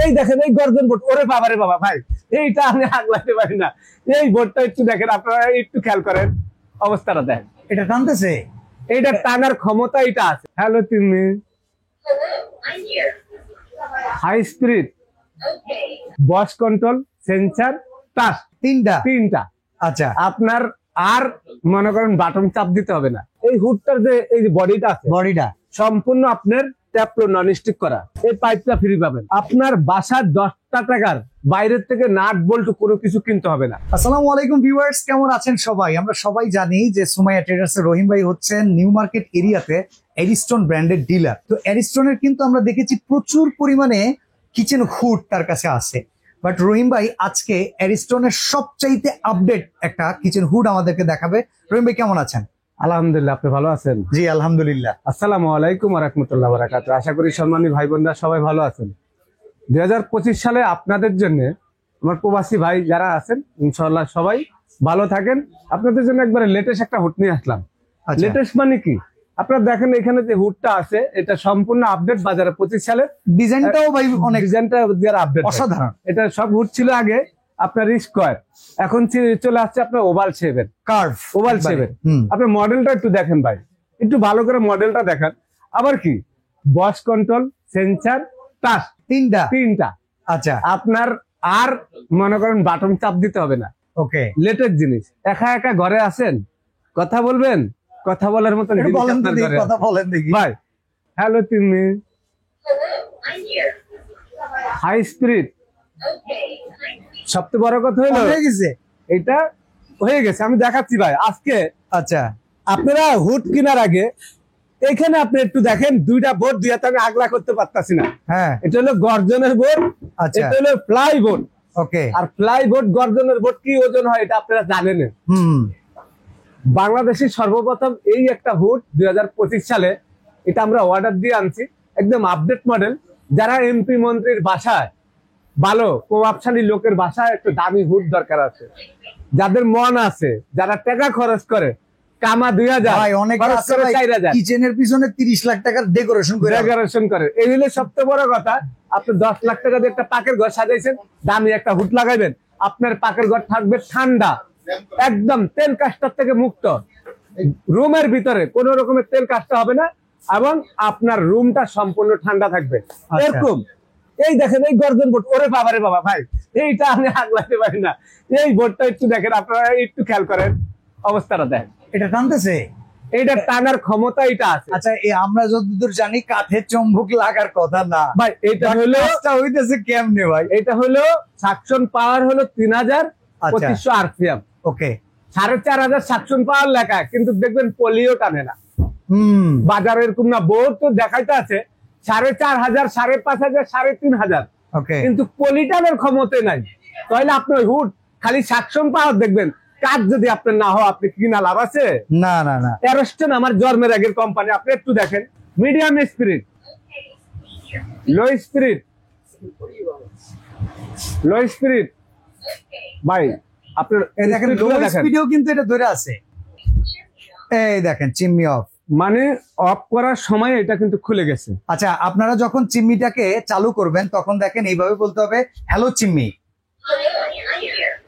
এই দেখেন এই গর্জন বোর্ড, ওরে বাবা রে বাবা ভাই, এইটা আমি আগলাতে পারি না। এই বোর্ডটা একটু দেখেন, আপনারা একটু খেয়াল করেন অবস্থাটা দেখেন। এটা টানতেছে, এইটা টানার ক্ষমতা এটা আছে। হ্যালো তুমি, high speed, voice control, sensor, touch, তিনটা। আচ্ছা, আপনার আর মনে করেন বাটন চাপ দিতে হবে না। এই হুডটার যে এই যে বডিটা আছে, বডিটা সম্পূর্ণ আপনার ট্যাপলো নন স্টিক করা। এই পাইপটা ফ্রি পাবেন। আপনার বাসার 10টা টাকার বাইরের থেকে নাট বল্টু কোনো কিছু কিনতে হবে না। আসসালামু আলাইকুম ভিউয়ার্স, কেমন আছেন সবাই? আমরা সবাই জানি যে সুমাইয়া ট্রেডার্স এর রহিম ভাই হচ্ছেন নিউ মার্কেট এরিয়াতে এরিস্টোন ব্র্যান্ডের ডিলার। তো এরিস্টোনের কিন্তু আমরা দেখেছি প্রচুর পরিমাণে কিচেন হুড তার কাছে আছে, বাট রহিম ভাই আজকে এরিস্টোনের সবচাইতে আপডেট একটা কিচেন হুড আমাদেরকে দেখাবে। রহিম ভাই কেমন আছেন? আলহামদুলিল্লাহ, আপনি ভালো আছেন? জি আলহামদুলিল্লাহ। আসসালামু আলাইকুম ওয়া রাহমাতুল্লাহি ওয়া বারাকাতুহু। আশা করি সম্মানী ভাই বোনরা সবাই ভালো আছেন। 2025 সালে আপনাদের জন্য আমার প্রবাসী ভাই যারা আছেন ইনশাআল্লাহ সবাই ভালো থাকেন। আপনাদের জন্য একবারে লেটেস্ট একটা হুড নিয়ে আসলাম। লেটেস্ট মানে কি, আপনারা দেখেন এখানে যে হুডটা আছে এটা সম্পূর্ণ আপডেট, বাজারে 25 সালে। ডিজাইনটাও ভাই অনেক, ডিজাইনটা আপডেট, অসাধারণ। এটা সব হুড ছিল আগে আপনার স্কোয়ার, এখন চলে আসছে আপনার ওভাল শেপের, কার্ভ ওভাল শেপের। আপনার মডেলটা একটু দেখেন ভাই, একটু ভালো করে মডেলটা দেখান। আবার কি ভয়েস কন্ট্রোল, সেন্সার, টাচ, তিনটা। আচ্ছা, আপনার আর মনে করেন বাটন চাপ দিতে হবে না। ওকে, লেটেস্ট জিনিস। একা একা ঘরে আছেন, কথা বলবেন, কথা বলার মতন কথা বলেন দেখি ভাই। হ্যালো তুমি, হাই স্পিড। সবচেয়ে বড় কথা হলো এটা হয়ে গেছে, আমি দেখাচ্ছি ভাই আজকে। আচ্ছা, আপনারা হুড কেনার আগে এখানে আপনি একটু দেখেন, দুইটা বোর্ড দিয়ে আমি আগলা করতে পারতাছি না। হ্যাঁ, এটা হলো গর্জনের বোর্ড, এটা হলো ফ্লাই বোর্ড। ওকে, আর ফ্লাই বোর্ড গর্জনের বোর্ড কি ওজন হয় এটা আপনারা জানেন। বাংলাদেশের সর্বপ্রথম এই একটা হুড 2025 সালে এটা আমরা অর্ডার দিয়ে আনছি, একদম আপডেট মডেল। যারা এমপি মন্ত্রীর বাসায়, ভালো প্রভাবশালী লোকের বাসায় একটু দামি হুড দরকার আছে, যাদের মন আছে, যারা টাকা খরচ করে, কামা 2000 কিচেনের পিছনে 30 লাখ টাকার ডেকোরেশন করে, এই হলে সবচেয়ে বড় কথা। আপনি 10 লাখ টাকা দিয়ে একটা পাকের ঘর সাজাইছেন, দামি একটা হুড লাগাইবেন, আপনার পাকের ঘর থাকবে ঠান্ডা, একদম তেল কাস্টার থেকে মুক্ত। রুমের ভিতরে কোন রকমের তেল কাস্টা হবে না, এবং আপনার রুমটা সম্পূর্ণ ঠান্ডা থাকবে। এরকম এই দেখেন এই গর্জন বোর্ড, ওরে বাবা রে বাবা ভাই, এইটা আমি আগলাতে পারি না। এই বোর্ডটা একটু দেখেন, আপনারা একটু খেয়াল করেন অবস্থাটা দেখেন। এটা টানতেছে, এটা টানার ক্ষমতা এটা আছে। আচ্ছা, আমরা যতদূর জানি কাঠের চম্বুক লাগার কথা না ভাই। এটা হলো হইতেছে কেমনে ভাই? এটা হলো সাকশন পাওয়ার হলো 3200 আরপিএম। ওকে, 4500 সাকশন পাওয়ার লেখা, কিন্তু দেখবেন পলিও টানে না। বাজারে এরকম না, বোর্ড তো দেখাইতে আছে 4500, 5500, 3500, কিন্তু পলিটানের ক্ষমতা নাই। তাহলে আপনার হুড খালি সাকশন পাওয়ার দেখবেন, কাজ যদি আপনার না হয় আপনি কিনা লাভ আছে? না না না। এরস্টন আমার জন্মের আগের কোম্পানি, আপনি একটু দেখেন। Medium speed, low speed, low speed ভাই। আপনার দেখেন লো স্পিডেও কিন্তু এটা ধরে আছে। এই দেখেন চিমনি অফ, মানে অফ করার সময় এটা কিন্তু খুলে গেছে। আচ্ছা, আপনারা যখন চিমনিটাকে চালু করবেন তখন দেখেন এইভাবে বলতে হবে হ্যালো চিমনি।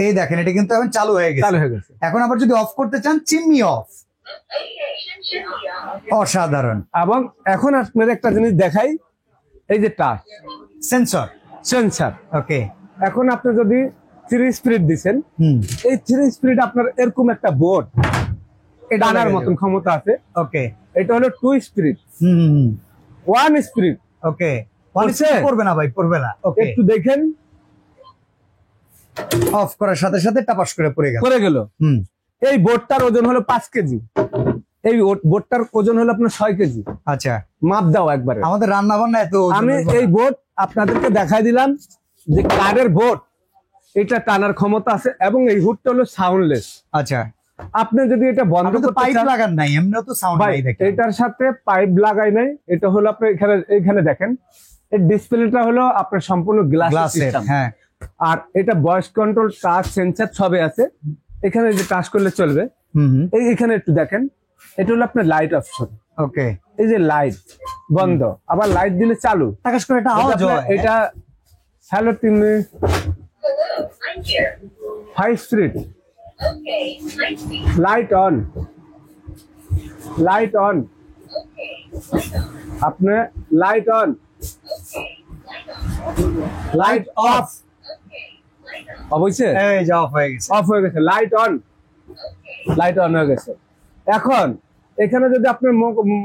এই দেখেন এটা কিন্তু এখন চালু হয়ে গেছে। এখন আবার যদি অফ করতে চান, চিমনি অফ। অসাধারণ। এবং এখন আপনার একটা জিনিস দেখাই, এই যে টাচ সেন্সর। ওকে, এখন আপনি যদি 3 স্পিড দিচ্ছেন, এই 3 স্পিড আপনার এরকম একটা বোর্ড টানার মতন ক্ষমতা আছে। ওকে, এটা হলো 2 স্পিড, 1 স্পিড। ওকে, 1 স্পিড পড়বে না ভাই, পড়বে না। ওকে, একটু দেখেন, অফ করার সাথে সাথে টাপাস করে পড়ে গেল। এই বোর্ডটার ওজন হলো 5 কেজি, এই বোর্ডটার ওজন হলো আপনার 6 কেজি। আচ্ছা, মাপ দাও একবারে, আমাদের রান্না বান্না এত। আমি এই বোর্ড আপনাদেরকে দেখাই দিলাম যে কাঠের বোর্ড, এটা টানার ক্ষমতা আছে, এবং এই হুডটা হলো সাউন্ডলেস। আচ্ছা, আপনি যদি এটা বন্ধ করতে পাইপ লাগান নাই, এমনিও তো সাউন্ড নাই। দেখেন এটার সাথে পাইপ লাগাই নাই, এটা হলো আপনি এখানে দেখেন, এই ডিসপ্লেটা হলো আপনার সম্পূর্ণ গ্লাসের। হ্যাঁ, আর এটা ভয়েস কন্ট্রোল, টাচ, সেন্সর সবই আছে। এখানে যে টাচ করলে চলবে। এখানে একটু দেখেন, এটা হলো আপনার লাইট অপশন। ওকে, এই যে লাইট বন্ধ, আবার লাইট দিলে চালু, আকাশ করে একটা আওয়াজ হয়। এটা hello TIMI, Hello, I'm here. 5 Street, Okay, nice to meet you. Light on, light on, Okay, light on. আপনি light on, Okay, light on. Light off, Okay, light on. অবশ্যই এই যে অফ হয়ে গেছে। অফ হয়ে গেছে, light on, Okay, light on হয়ে গেছে। এখন এখানে যদি আপনি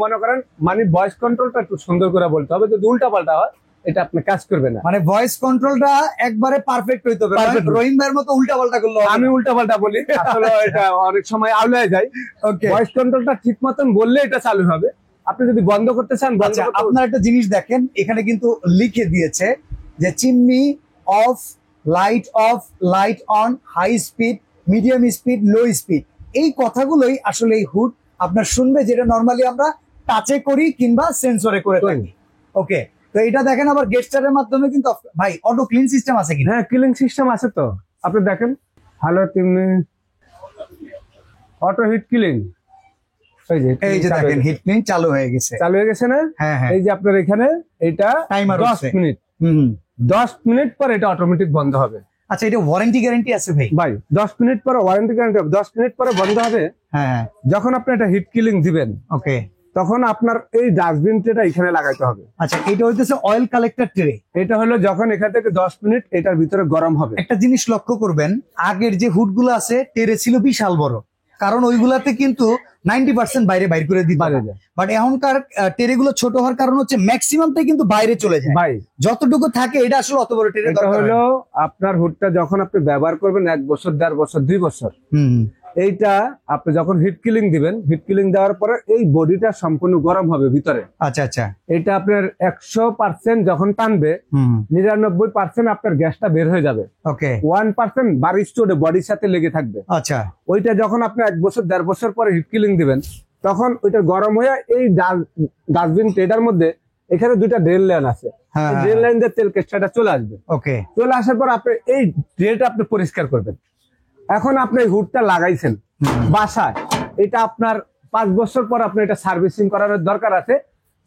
মনে করেন মানে ভয়েস কন্ট্রোলটা একটু সুন্দর করে বলতে হবে, যদি উল্টা পাল্টা হয় এটা আপনি কাজ করবে না। মানে ভয়েস কন্ট্রোলটা একবারে পারফেক্ট হইতে হবে, Perfect. রহিম ভাইয়ের মতো উল্টা পাল্টা করলো আমি উল্টা পাল্টা বলি, আসলে এটা অনেক সময় আউলায় যায়। ওকে। ভয়েস কন্ট্রোলটা ঠিক মতন বললে এটা চালু হবে। আপনি যদি বন্ধ করতে চান বন্ধ আচ্ছা, করতে- আপনার একটা জিনিস দেখেন, এখানে কিন্তু লিখে দিয়েছে যে chimney off, light off, light on, high speed, medium speed, low speed. এই কথাগুলোই আসলে এই হুড আপনার শুনবে, যেটা নরমালি আমরা টাচে করি কিংবা সেন্সরে করে থাকি। ওকে, তো এটা দেখেন আবার গেস্টারের মাধ্যমে কিন্তু ভাই অটো ক্লিন সিস্টেম আছে কিনা? হ্যাঁ, কিলিং সিস্টেম আছে তো। আপনি দেখেন, হ্যালো তুমি অটো হিট কিলিং, এই যে দেখেন হিট ক্লিন চালু হয়ে গেছে। চালু হয়ে গেছে না? হ্যাঁ, হ্যাঁ। এই যে আপনার এখানে এটা Timer 10 হচ্ছে। মিনিট, হুম। 10 মিনিট পর এটা অটোমেটিক বন্ধ হবে। আচ্ছা, এটা ওয়ারেন্টি গ্যারান্টি আছে ভাই? ভাই 10 মিনিট পরে ওয়ারেন্টি গ্যারান্টি হবে, 10 মিনিট পরে বন্ধ হবে। হ্যাঁ, যখন আপনি এটা হিট কিলিং দিবেন ওকে। তখন আপনার এই ডাস্টবিন ট্রেটা এখানে লাগাইতে হবে। আচ্ছা, এটা হইতেছে অয়েল কালেক্টর ট্রে। এটা হলো যখন এখান থেকে 10 মিনিট এটার ভিতরে গরম হবে। একটা জিনিস লক্ষ্য করবেন, আগের যে হুড গুলো আছে টেরে ছিল বিশাল বড়, কারণ ওইগুলাতে কিন্তু 90% বাইরে বাইর করে দিতে বাইরে পারে। যায়। বাট এখনকার টেরে গুলো ছোট হওয়ার কারণ হচ্ছে ম্যাক্সিমামটাই কিন্তু বাইরে চলে যায়। ভাই যতটুকু থাকে এটা আসলে অত বড় টেরে এটা দরকার হয় না। হলো আপনার হুডটা যখন আপনি ব্যবহার করবেন 1 বছর, 1.5 বছর, 2 বছর, হুম। এইটা আপনি যখন হিট কিলিং দিবেন, হিট কিলিং দেওয়ার পরে এই বডিটা সম্পূর্ণ গরম হবে ভিতরে। আচ্ছা, আচ্ছা। এটা আপনার 100% যখন টানবে, হুম। 99% আপনার গ্যাসটা বের হয়ে যাবে, ওকে। 1% বারিস্টোডে বডির সাথে লেগে থাকবে। আচ্ছা, ওইটা যখন আপনি 1 বছর, 1.5 বছর পরে হিট কিলিং দিবেন, তখন ওইটা গরম হয়ে এই ডাস্টবিন ট্রেটার মধ্যে এখানে 2টা ড্রেন লাইন আছে, হ্যাঁ, ড্রেন লাইন দিয়ে তেল কেস্টাটা চলে আসবে। ওকে। চলে আসার পর আপনি এই ড্রেটা আপনি পরিষ্কার করবেন। এখন আপনি এই হুডটা লাগাইছেন বাসায়, এটা আপনার 5 বছর পর আপনি এটা সার্ভিসিং করার দরকার আছে।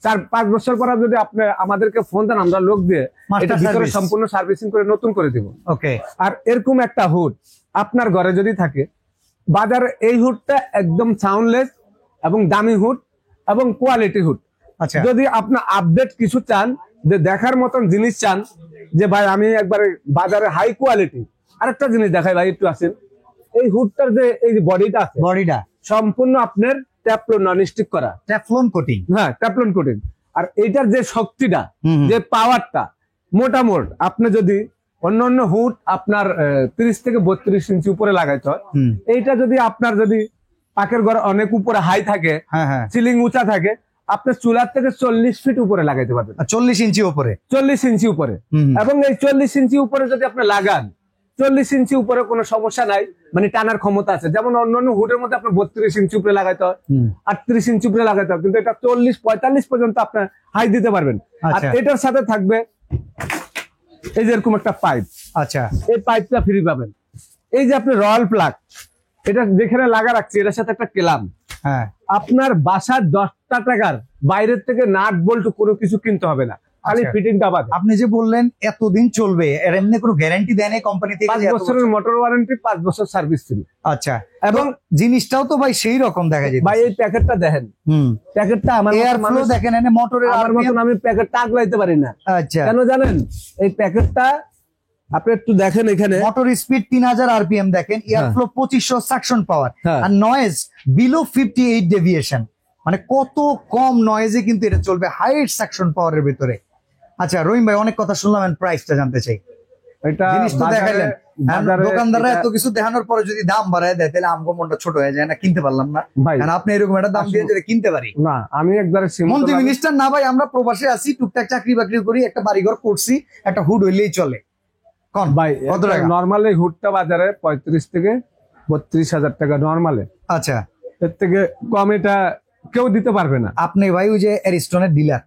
4-5 বছর পর যদি আপনি আমাদেরকে ফোন দেন, আমরা লোক দিয়ে Master এটা ভিতরে service। সম্পূর্ণ সার্ভিসিং করে নতুন করে দিব। ওকে। আর এরকম একটা হুড আপনার ঘরে যদি থাকে, বাজারে এই হুডটা একদম সাউন্ডলেস এবং দামি হুড এবং কোয়ালিটি হুড। আচ্ছা, যদি আপনি আপডেট কিছু চান, যে দেখার মতন জিনিস চান, যে ভাই আমি একবারে বাজারে হাই কোয়ালিটি, আরেকটা জিনিস দেখাই ভাই, একটু আসেন। এই হুডটার যে এই যে বডিটা আছে বডিটা সম্পূর্ণ আপনার ট্যাফলন নন স্টিক করা, টেফলন কোটিং। হ্যাঁ ট্যাফলন কোটিং। আর এইটার যে শক্তিটা, হুম। যে পাওয়ারটা, মোটামোট আপনি যদি অন্য হুড আপনার 30 থেকে 32 ইঞ্চি উপরে লাগাইতে হয়, হুম। এইটা যদি আপনার যদি পাকের ঘর অনেক উপরে হাই থাকে, হ্যাঁ, হ্যাঁ। সিলিং উঁচা থাকে, আপনার চুলার থেকে 40 ফিট উপরে লাগাইতে পারবেন, 40 ইঞ্চি উপরে। 40 ইঞ্চি উপরে। হুম। এবং এই 40 ইঞ্চি উপরে যদি আপনি লাগান, 40 ইঞ্চি উপরে কোনো সমস্যা নাই, মানে টানার ক্ষমতা আছে। যেমন অন্যান্য হুডের মধ্যে আপনার 32 ইঞ্চি উপরে লাগাইতে হয়, হুম। 38 ইঞ্চি উপরে লাগাইতে হয়, কিন্তু এটা 40-45 পর্যন্ত আপনার হাই দিতে পারবেন। আর আচ্ছা। এটার সাথে থাকবে এই যে এরকম একটা পাইপ, আচ্ছা, এই পাইপটা ফ্রি পাবেন। এই যে আপনি রয়্যাল প্লাগ, এটা যেখানে লাগা রাখছি, এটার সাথে একটা কেলাম। হ্যাঁ। আপনার বাসার 10টা টাকার বাইরের থেকে নাট বল্টু কোনো কিছু কিনতে হবে না, খালি আচ্ছা। ফিটিংটা বাদে। আপনি যে বললেন এতদিন চলবে, এর এমনি কোনো গ্যারান্টি দেয় না কোম্পানি থেকে? 5 যে এত বছরের মোটর ওয়ারেন্টি, 5 বছর সার্ভিস ফ্রি। আচ্ছা, এবং জিনিসটাও তো ভাই সেই রকম দেখা যায়। ভাই এই প্যাকেটটা দেখেন, হুম। প্যাকেটটা আমার এয়ার মতো ফ্লো মানুষ- দেখেন, এনে মোটরের আমার মতন আমি প্যাকেটটা আগলাইতে পারি না। আচ্ছা, কেন জানেন? এই প্যাকেটটা আপনি একটু দেখেন, এখানে মোটর স্পিড 3000 আরপিএম দেখেন, এয়ার ফ্লো 2500 সাকশন পাওয়ার, হ্যাঁ। আর নয়েজ বিলো 58 ডেভিয়েশন। মানে কত কম নয়েজে কিন্তু এটা চলবে হাইট সাকশন পাওয়ারের ভিতরে। আচ্ছা রহিম ভাই, অনেক কথা শুনলাম, প্রাইসটা জানতে চাই। এটা জিনিস তো দেখাইলেন, বাজারে দোকানদাররা এটা- এত কিছু দেখানোর পরে যদি দাম বাড়ায় দেয়, তাহলে আমগো মনটা ছোট হয়ে যায় না, কিনতে পারলাম না। ভাই কারণ আপনি এরকম একটা দাম দিয়ে যদি কিনতে পারি। না, আমি একবারে মন্ত্রী মিনিস্টার না ভাই, আমরা প্রবাসে আছি, টুকটাক চাকরি বাকরি করি, একটা বাড়িঘর করছি, একটা হুড হইলেই চলে। কোন ভাই কত টাকা? নর্মালি হুডটা বাজারে 35 থেকে 32,000 টাকা নর্মালে। আচ্ছা, এর থেকে কম এটা কেউ দিতে পারবে না। আপনি ভাই ওই যে অ্যারিস্টনের ডিলার,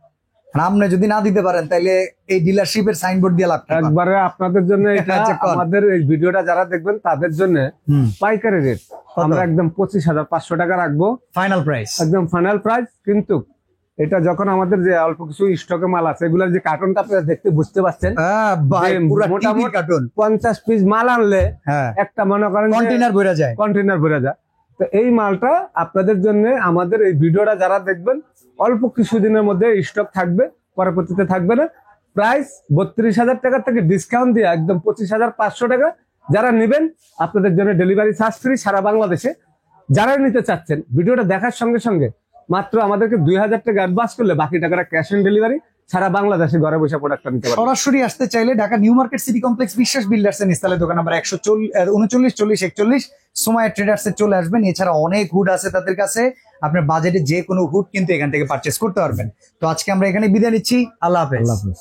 আপনি যদি না দিতে পারেন তাহলে এই ডিলারশিপের সাইনবোর্ড দিয়ে লাভ কি পাবেন? একবারে আপনাদের জন্য এটা আচ্ছা, কোন? আমাদের এই ভিডিওটা যারা দেখবেন তাদের জন্য হুম। পাইকারি রেট আমরা একদম 25,500 টাকা রাখবো, ফাইনাল প্রাইস। একদম ফাইনাল প্রাইস। কিন্তু এটা যখন আমাদের যে অল্প কিছু স্টকে মাল আছে এগুলোর যে কার্টনটা আপনারা দেখতে বুঝতে পারছেন, ভাই যে পুরো মোটামুটি কার্টুন 50 পিস মাল আনলে হ্যাঁ একটা মনে করেন কন্টেনার ভরে যায়। কন্টেনার ভরে যায়। তো এই মালটা আপনাদের জন্য আমাদের এই ভিডিওটা যারা দেখবেন অল্প কিছুদিনের মধ্যে স্টক থাকবে, পরবর্তীতে থাকবে না। প্রাইস 32,000 টাকা থেকে ডিসকাউন্ট দিয়ে একদম 25,500 টাকা। যারা নেবেন আপনাদের জন্য ডেলিভারি চার্জ ফ্রি সারা বাংলাদেশে। যারা নিতে চাচ্ছেন ভিডিওটা দেখার সঙ্গে সঙ্গে মাত্র আমাদেরকে 2,000 টাকা অ্যাডভান্স করলে বাকি টাকাটা ক্যাশ অন ডেলিভারি সারা বাংলাদেশে ঘরে বসে প্রোডাক্টটা নিতে পারবেন। সরাসরি আসতে চাইলে Dhaka new market city complex বিশ্বাস বিল্ডার্স এর নিস্তালে দোকান নাম্বার 139 সুমাইয়া ট্রেডার্স এ চলে আসবেন। এছাড়া অনেক হুড আছে তাদের কাছে, আপনার বাজেটে যে কোনো হুড কিন্তু এখান থেকে পারচেস করতে পারবেন। তো আজকে আমরা এখানে বিদায় নিচ্ছি, আল্লাহ হাফেজ। আল্লাহ হাফেজ।